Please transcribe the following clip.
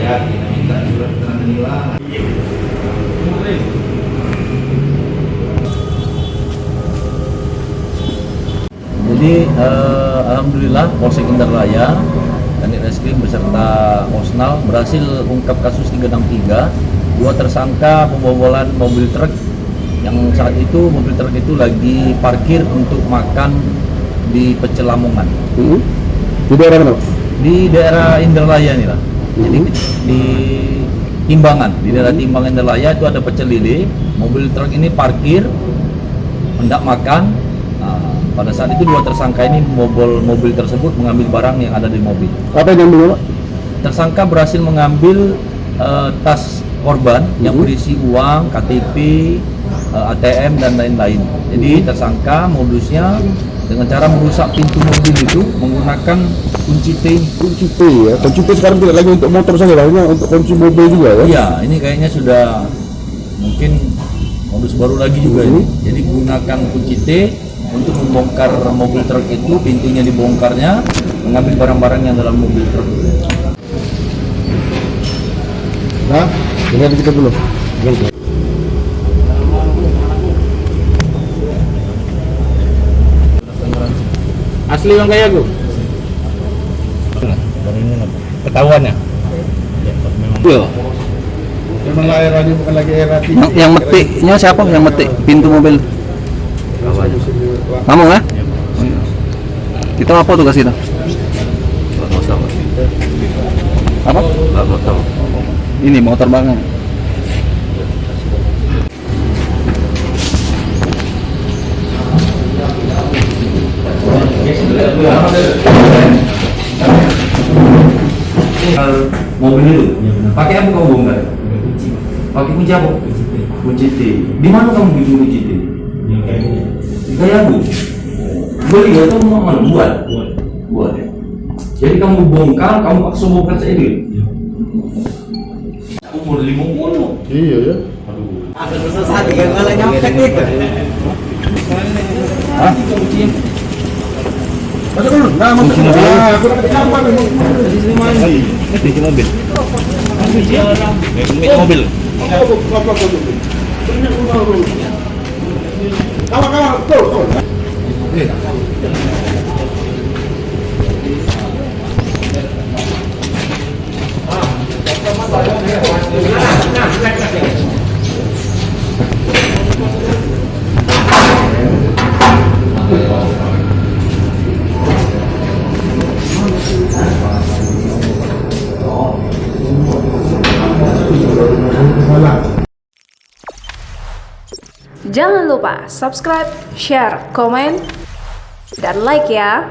Ya, kita minta surat keterangan hilang. Jadi alhamdulillah Polsek Indralaya dan Reskrim beserta Osnal berhasil ungkap kasus 363, 2 tersangka pembobolan mobil truk yang saat itu mobil truk itu lagi parkir untuk makan di Pecel Lamongan. Di daerah mana? Di daerah Indralaya nih lah. Jadi di Timbangan, di daerah Timbangan Indralaya itu ada pecel lele. Mobil truk ini parkir hendak makan. Nah, pada saat itu 2 tersangka ini membobol mobil tersebut, mengambil barang yang ada di mobil. Apa yang diambil, Pak? Tersangka berhasil mengambil tas korban yang berisi uang, KTP, ATM dan lain-lain. Jadi tersangka modusnya dengan cara merusak pintu mobil itu menggunakan kunci T. Kunci T ya. Kunci T sekarang tidak lagi untuk motor saja, hanya untuk kunci mobil juga ya. Iya, ini kayaknya sudah mungkin modus baru lagi juga ini. Jadi gunakan kunci T untuk membongkar mobil truk itu, pintunya dibongkarnya, mengambil barang-barang yang dalam mobil truk. Nah, ini ada kita dulu. Asli bang kayak aku. Ketahuannya. Iya. Memang era ini bukan lagi era Yang metiknya siapa? Yang metik pintu mobil? Kamu ya? Kita apa tugas kita? Apa? Ini mau terbang. Mobil itu, pakai apa kamu bongkar? Pakai kunci apa? Kunci T. Di mana kamu bikin kunci T? Di Gayagu. Beli atau mau mana? Buat. Jadi kamu bongkar, kamu paksa bongkar saya dulu. Umur 50. Iya ya. Ada sesuatu yang malah nyampe gitu. Hah? Masuk dulu. Nah, masuk dulu. Nah, aku dapat apa nih? Kunci mobil. Mobil. Kawan, tuh. Jangan lupa subscribe, share, komen, dan like ya.